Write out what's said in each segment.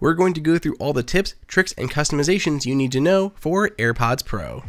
We're going to go through all the tips, tricks, and customizations you need to know for AirPods Pro.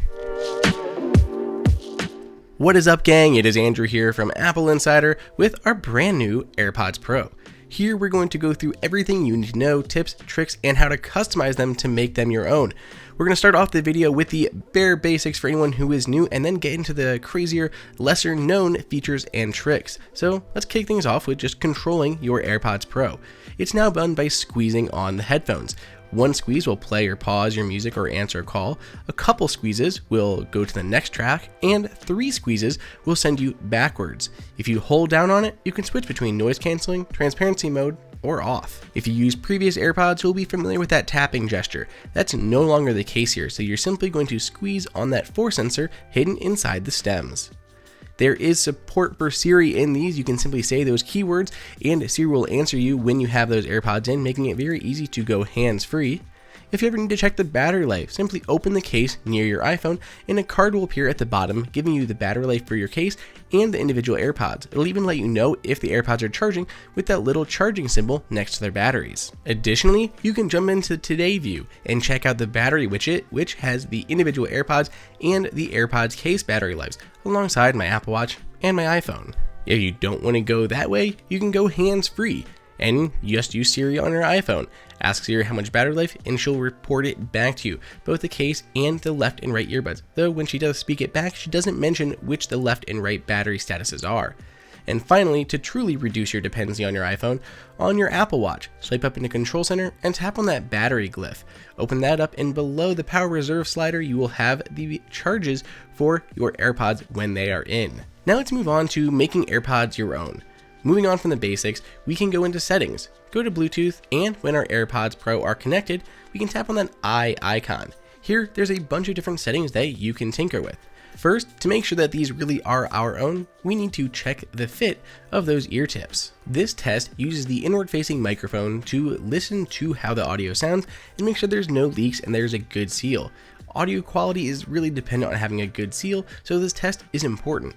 What is up, gang? It is Andrew here from AppleInsider with our brand new AirPods Pro. Here we're going to go through everything you need to know, tips, tricks, and how to customize them to make them your own. We're going to start off the video with the bare basics for anyone who is new and then get into the crazier, lesser known features and tricks. So let's kick things off with just controlling your AirPods Pro. It's now done by squeezing on the headphones. One squeeze will play or pause your music or answer a call, a couple squeezes will go to the next track, and 3 squeezes will send you backwards. If you hold down on it, you can switch between noise canceling, transparency mode, or off. If you use previous AirPods, you'll be familiar with that tapping gesture. That's no longer the case here, so you're simply going to squeeze on that force sensor hidden inside the stems. There is support for Siri in these. You can simply say those keywords and Siri will answer you when you have those AirPods in, making it very easy to go hands-free. If you ever need to check the battery life, simply open the case near your iPhone and a card will appear at the bottom giving you the battery life for your case and the individual AirPods. It'll even let you know if the AirPods are charging with that little charging symbol next to their batteries. Additionally, you can jump into Today View and check out the battery widget, which has the individual AirPods and the AirPods case battery lives, alongside my Apple Watch and my iPhone. If you don't want to go that way, you can go hands-free and just use Siri on your iPhone. Ask Siri how much battery life and she'll report it back to you, both the case and the left and right earbuds. Though when she does speak it back, she doesn't mention which the left and right battery statuses are. And finally, to truly reduce your dependency on your iPhone, on your Apple Watch, swipe up into Control Center and tap on that battery glyph. Open that up and below the power reserve slider, you will have the charges for your AirPods when they are in. Now let's move on to making AirPods your own. Moving on from the basics, we can go into settings, go to Bluetooth, and when our AirPods Pro are connected, we can tap on that eye icon. Here, there's a bunch of different settings that you can tinker with. First, to make sure that these really are our own, we need to check the fit of those ear tips. This test uses the inward-facing microphone to listen to how the audio sounds and make sure there's no leaks and there's a good seal. Audio quality is really dependent on having a good seal, so this test is important.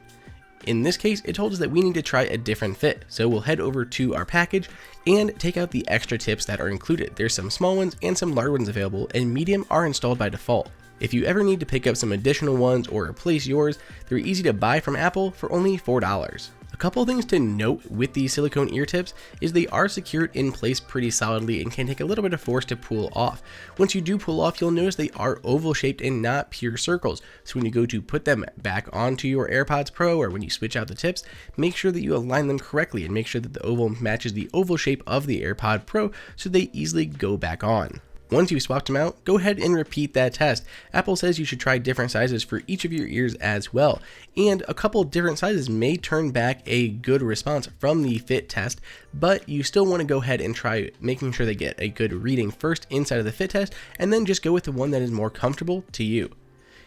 In this case, it told us that we need to try a different fit, so we'll head over to our package and take out the extra tips that are included. There's some small ones and some large ones available, and medium are installed by default. If you ever need to pick up some additional ones or replace yours, they're easy to buy from Apple for only $4. A couple things to note with these silicone ear tips is they are secured in place pretty solidly and can take a little bit of force to pull off. Once you do pull off, you'll notice they are oval shaped and not pure circles. So when you go to put them back onto your AirPods Pro or when you switch out the tips, make sure that you align them correctly and make sure that the oval matches the oval shape of the AirPod Pro so they easily go back on. Once you've swapped them out, go ahead and repeat that test. Apple says you should try different sizes for each of your ears as well, and a couple different sizes may turn back a good response from the fit test, but you still want to go ahead and try making sure they get a good reading first inside of the fit test, and then just go with the one that is more comfortable to you.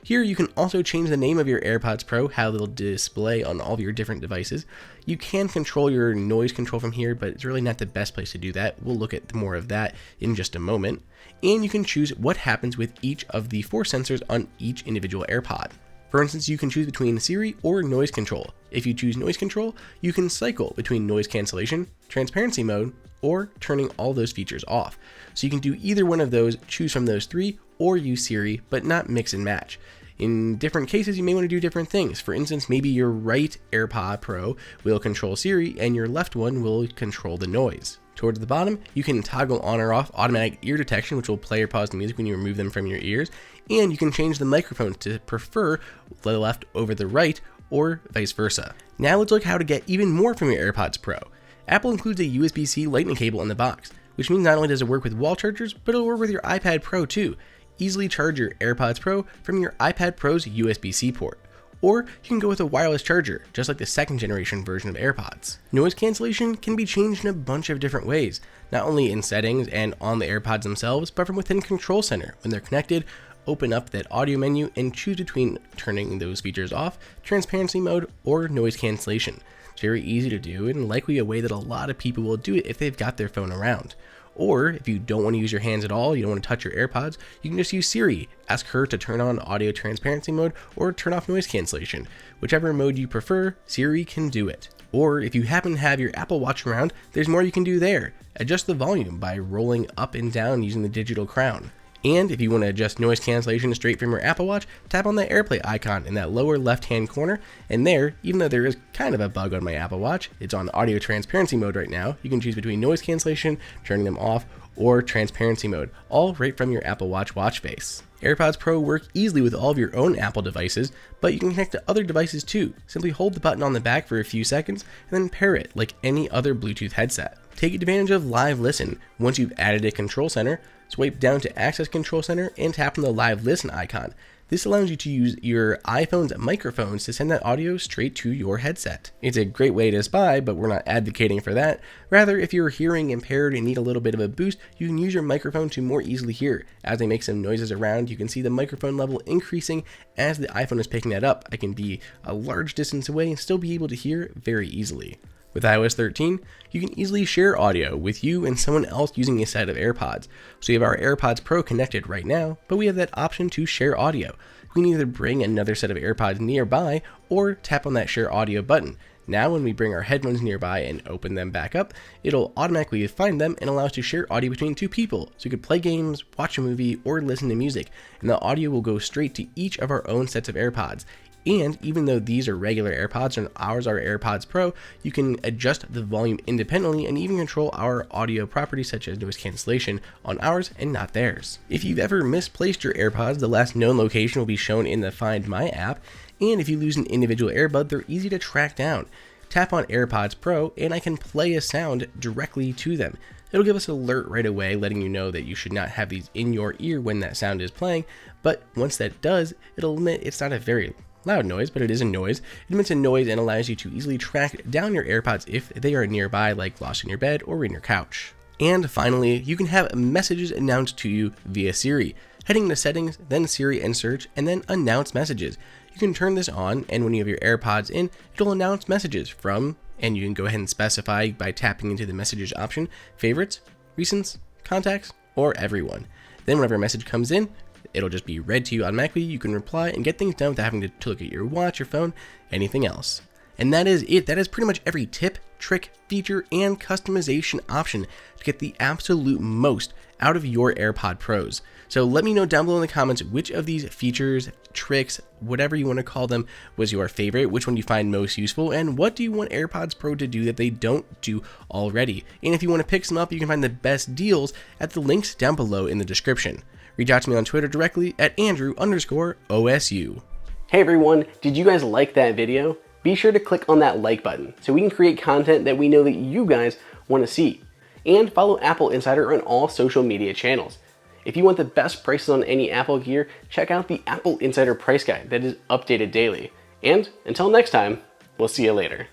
Here you can also change the name of your AirPods Pro, how it'll display on all of your different devices. You can control your noise control from here, but it's really not the best place to do that. We'll look at more of that in just a moment. And you can choose what happens with each of the 4 sensors on each individual AirPod. For instance, you can choose between Siri or noise control. If you choose noise control, you can cycle between noise cancellation, transparency mode, or turning all those features off. So you can do either one of those, choose from those 3, or use Siri, but not mix and match. In different cases, you may want to do different things. For instance, maybe your right AirPod Pro will control Siri and your left one will control the noise. Towards the bottom, you can toggle on or off automatic ear detection, which will play or pause the music when you remove them from your ears, and you can change the microphone to prefer the left over the right or vice versa. Now let's look how to get even more from your AirPods Pro. Apple includes a USB-C lightning cable in the box, which means not only does it work with wall chargers, but it'll work with your iPad Pro too. Easily charge your AirPods Pro from your iPad Pro's USB-C port. Or you can go with a wireless charger, just like the second generation version of AirPods. Noise cancellation can be changed in a bunch of different ways, not only in settings and on the AirPods themselves, but from within Control Center. When they're connected, open up that audio menu and choose between turning those features off, transparency mode, or noise cancellation. It's very easy to do and likely a way that a lot of people will do it if they've got their phone around. Or if you don't want to use your hands at all, you don't want to touch your AirPods, you can just use Siri. Ask her to turn on audio transparency mode or turn off noise cancellation. Whichever mode you prefer, Siri can do it. Or if you happen to have your Apple Watch around, there's more you can do there. Adjust the volume by rolling up and down using the digital crown. And if you want to adjust noise cancellation straight from your Apple Watch, tap on the AirPlay icon in that lower left-hand corner, and there, even though there is kind of a bug on my Apple Watch, it's on audio transparency mode right now, you can choose between noise cancellation, turning them off, or transparency mode, all right from your Apple Watch watch face. AirPods Pro work easily with all of your own Apple devices, but you can connect to other devices too. Simply hold the button on the back for a few seconds, and then pair it like any other Bluetooth headset. Take advantage of Live Listen. Once you've added a control center, swipe down to access control center and tap on the Live Listen icon. This allows you to use your iPhone's microphones to send that audio straight to your headset. It's a great way to spy, but we're not advocating for that. Rather, if you're hearing impaired and need a little bit of a boost, you can use your microphone to more easily hear. As they make some noises around, you can see the microphone level increasing as the iPhone is picking that up. I can be a large distance away and still be able to hear very easily. With iOS 13, you can easily share audio with you and someone else using a set of AirPods. So you have our AirPods Pro connected right now, but we have that option to share audio. You can either bring another set of AirPods nearby or tap on that share audio button. Now when we bring our headphones nearby and open them back up, it'll automatically find them and allow us to share audio between two people. So you could play games, watch a movie, or listen to music, and the audio will go straight to each of our own sets of AirPods. And even though these are regular AirPods and ours are AirPods Pro, you can adjust the volume independently and even control our audio properties such as noise cancellation on ours and not theirs. If you've ever misplaced your AirPods, the last known location will be shown in the Find My app, and if you lose an individual earbud, they're easy to track down. Tap on AirPods Pro and I can play a sound directly to them. It'll give us an alert right away letting you know that you should not have these in your ear when that sound is playing, but once that does, it'll admit it's not a very loud noise, but it is a noise. It emits a noise and allows you to easily track down your AirPods if they are nearby, like lost in your bed or in your couch. And finally, you can have messages announced to you via Siri. Heading to settings, then Siri and search, and then announce messages. You can turn this on, and when you have your AirPods in, it'll announce messages from, and you can go ahead and specify by tapping into the messages option, favorites, recents, contacts, or everyone. Then whenever a message comes in, it'll just be read to you automatically. You can reply and get things done without having to look at your watch, your phone, anything else. And that is it. That is pretty much every tip, trick, feature, and customization option to get the absolute most out of your AirPod Pros. So let me know down below in the comments which of these features, tricks, whatever you want to call them, was your favorite, which one you find most useful, and what do you want AirPods Pro to do that they don't do already. And if you want to pick some up, you can find the best deals at the links down below in the description. Reach out to me on Twitter directly at Andrew_OSU. Hey everyone, did you guys like that video? Be sure to click on that like button so we can create content that we know that you guys want to see. And follow Apple Insider on all social media channels. If you want the best prices on any Apple gear, check out the Apple Insider price guide that is updated daily. And until next time, we'll see you later.